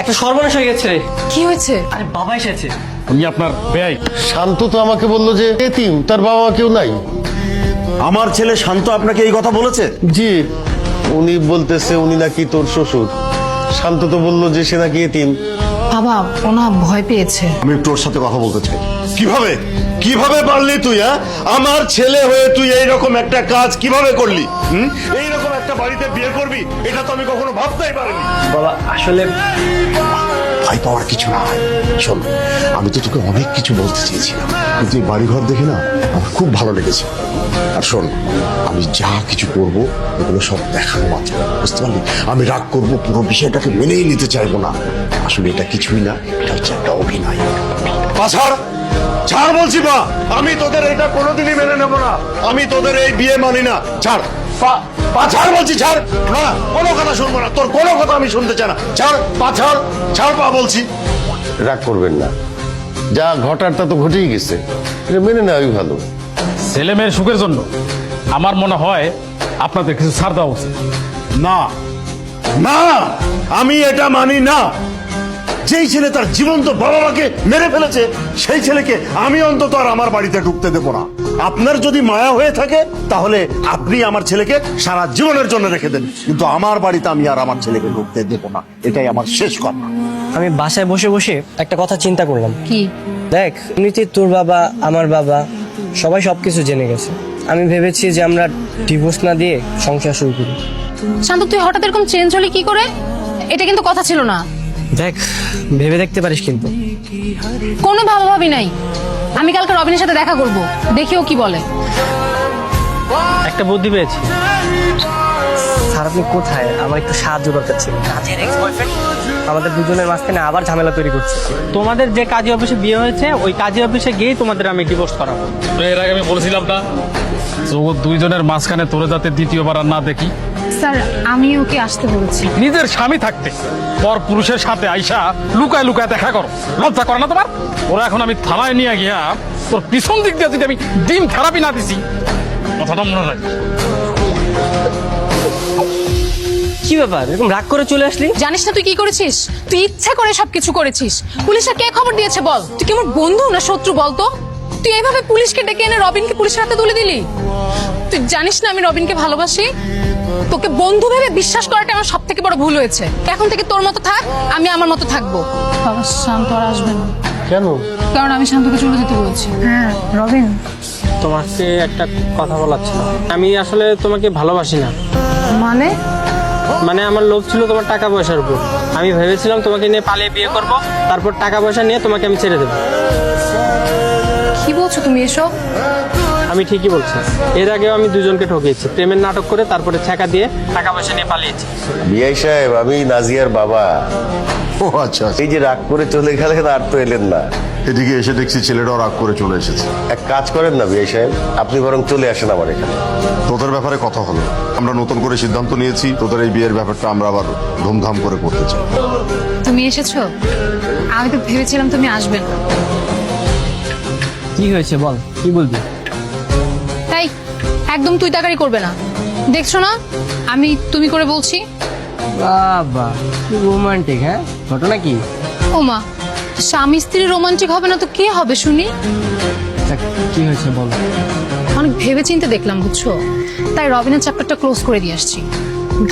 একটা সর্বনাশ হয়ে গেছে রে। কি হয়েছে? আরে বাবা এসেছে। উনি আপনার বেয়াই। শান্ত তো আমাকে বললো যে এতিম, তার বাবা মা কেউ নাই। আমার ছেলে শান্ত আপনাকে এই কথা বলেছে? জি, উনি বলতেছে উনি নাকি তোর শ্বশুর। শান্ত তো বললো যে সে নাকি এতিম। বাবা ওনা ভয় পেয়েছে। আমি একটু ওর সাথে কথা বলতে চাই। কিভাবে কিভাবে পারলি তুই? আমার ছেলে হয়ে তুই এইরকম একটা কাজ কিভাবে করলি? এইরকম একটা বাড়িতে বিয়ে করবি, এটা তো আমি কখনো ভাবতেই পারিনি। বাবা আসলে ভয় পাওয়ার কিছু না। শোন, আমি তো তোকে অনেক কিছু বলতে চেয়েছিলাম, কিন্তু এই বাড়িঘর দেখে না আমার খুব ভালো লেগেছে। আর শোন, আমি যা কিছু করব এগুলো সব দেখানো মাত্র, বুঝতে পারলি? আমি রাগ করব, পুরো বিষয়টাকে মেনেই নিতে চাইবো না। আসলে এটা কিছুই না, এটা হচ্ছে একটা অভিনয়। পাছাড় ছাড় বলছি মা, আমি তোদের এটা কোনোদিনই মেনে নেবো না। আমি তোদের এই বিয়ে মানি না। ছাড় ছাড় বলছি, ছাড়। না, কোনো কথা শুনবো না, তোর কোনো কথা আমি শুনতে চাই না। ছাড় ছাড় ছাড় পা বলছি। রাগ করবেন না, যা ঘটার তা তো ঘটেই গেছে, এটা মেনে নেওয়াই ভালো। ছেলে মেয়ের সুখের জন্য আমার মনে হয় আপনাদের কিছু ছাড় দেওয়া উচিত। না না, আমি এটা মানি না। যেই ছেলে তার জীবন্ত বাবা মাকে মেরে ফেলেছে, সেই ছেলেকে আমি অন্তত আর আমার বাড়িতে ঢুকতে দেবো না। আপনার যদি মায়া হয়ে থাকে তাহলে আপনি আমার ছেলেকে সারা জীবনের জন্য রেখে দেন, কিন্তু আমার বাড়িতে আমি আর আমার ছেলেকে ঢুকতে দেবো না। এটাই আমার শেষ কথা। আমি বাসায় বসে বসে একটা কথা চিন্তা করলাম। কি? দেখ, এমনিতে তোর বাবা আমার বাবা সবাই সবকিছু জেনে গেছে। আমি ভেবেছি যে আমরা ডিভোর্স না দিয়ে সংসার শুরু করি। শান্ত তুই হঠাৎ এরকম চেঞ্জ হলি কি করে? এটা কিন্তু কথা ছিল না। দেখ, ভেবে দেখতে পারিস কিন্তু। কোনো ভাবাভাবি নাই। আমি কালকে রবিনের সাথে দেখা করব, দেখিও কি বলে। একটা বুদ্ধি পেয়েছি। স্যার আপনি কোথায়? আমার একটু সাহায্য দরকার ছিল। কাজের এক্স বয়ফ্রেন্ড আমাদের দুজনের মাঝখানে আবার ঝামেলা তৈরি করছে। তোমাদের যে কাজী অফিসে বিয়ে হয়েছে, ওই কাজী অফিসে গিয়ে তোমাদের আমি ডিভোর্স করাবো। তো এর আগে আমি বলেছিলাম না যে ও দুইজনের মাঝখানে তোরে যাতে দ্বিতীয়বার আর না দেখি। স্যার আমি ওকে আসতে বলেছি। নিজের স্বামী থাকতে পর পুরুষের সাথে আইসা লুকায় লুকায় দেখা করো, লজ্জা করে না তোমার? ওরা এখন আমি থানায় নিয়ে গিয়া তোর পিছন দিক দিয়ে যদি আমি ডিম থেরাপি না দিছি, কথাটা মনে রাখ। কি ব্যাপার, এরকম রাগ করে চলে আসলি? জানিস না তুই কি করেছিস? তুই ইচ্ছা করে সবকিছু করেছিস। পুলিশে কে খবর দিয়েছে বল? তুই কি আমার বন্ধু না শত্রু বলতো? তুই এইভাবে পুলিশকে ডেকে এনে রবিনকে পুলিশের হাতে তুলে দিলি। তুই জানিস না আমি রবিনকে ভালোবাসি। তোকে বন্ধু ভেবে বিশ্বাস করাটা আমার সব থেকে বড় ভুল হয়েছে। এখন থেকে তোর মতো থাক, আমি আমার মতো থাকবো। বাবা শান্ত আর আসবে না। কেন? কারণ আমি শান্তকে চলে যেতে বলেছি। হ্যাঁ রবিন, তোমাকে একটা কথা বলার ছিল। আমি আসলে তোমাকে ভালোবাসি না। মানে আমার লোভ ছিল তোমার টাকা পয়সার উপর। আমি ভেবেছিলাম তোমাকে নিয়ে পালিয়ে বিয়ে করব, তারপর টাকা পয়সা নিয়ে তোমাকে আমি ছেড়ে দেবো। কি বলছো তুমি এসব? আমি ঠিকই বলছি। এর আগেও আমি দুজনকে ঠকিয়েছি, প্রেমের নাটক করে তারপরে ছেঁকা দিয়ে টাকা পয়সা নিয়ে পালিয়েছি। বিআই সাহেব, আমি নাজিয়ার বাবা। ও আচ্ছা, এই যে রাগ করে চলে গেলেন, আর তো এলেন না। এদিকে এসে দেখছি ছেলেটাও রাগ করে চলে এসেছে। এক কাজ করেন না বিআই সাহেব, আপনি বরং চলে আসেন আমার এখানে। তোদের ব্যাপারে কথা হলো, আমরা নতুন করে সিদ্ধান্ত নিয়েছি তোদের এই বিয়ের ব্যাপারটা আমরা আবার ধুমধাম করে করতে চাই। তুমি এসেছো? আমি তো ভেবেছিলাম তুমি আসবে না। কি হয়েছে বল, কি বলবি? তাই একদম তুই তাকারি করবে না। দেখছো না আমি তুমি করে বলছি। বাবা কি রোমান্টিক! হ্যাঁ, ঘটনা কি? ওমা, স্বামী স্ত্রী রোমান্টিক হবে না তো কে হবে শুনি? কি হয়েছে বল। অনেক ভেবেচিন্তে দেখলাম বুঝছো, তাই রবিনের চ্যাপ্টারটা ক্লোজ করে দিয়ে আসছি।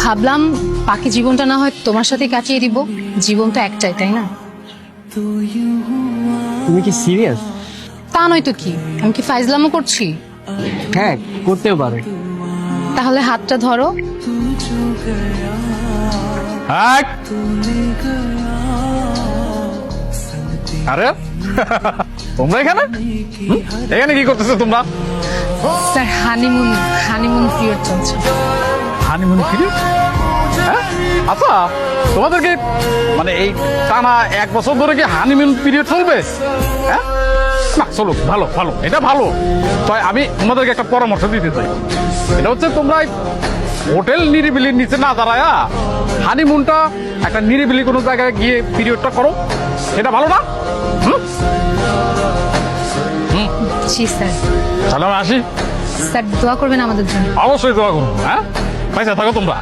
ভাবলাম বাকি জীবনটা না হয় তোমার সাথে কাটিয়ে দিব। জীবন তো একটাই, তাই না? তুমি কি সিরিয়াস? তা নয় তো কি, আমি কি ফাইজলামও করছি? হ্যাঁ, করতেও পারো। তাহলে হাতটা ধরো। আরে তোমরা এখানে এখানে কি করতেছো তোমরা? স্যার হানিমুন পিরিয়ড চলছে। Honeymoon period? হ্যাঁ, আচ্ছা তোমাদেরকে মানে এই টানা 1 বছর ধরে কি হানিমুন পিরিয়ড চলবে? হ্যাঁ না, চলো, ভালো ভালো, এটা ভালো। তাই আমি তোমাদেরকে একটা পরামর্শ দিতে চাই। এটা হচ্ছে তোমরা হোটেল নিরিবিলির নিচে না দাঁড়ায়া হানিমুনটা একটা নিরিবিলি কোনো জায়গায় গিয়ে পিরিয়ডটা করো, এটা ভালো না? জি স্যার। তাহলে আমি আসি। স্যার দোয়া করবেন আমাদের জন্য। অবশ্যই দোয়া করবো। হ্যাঁ, পয়সা থাকো তোমরা।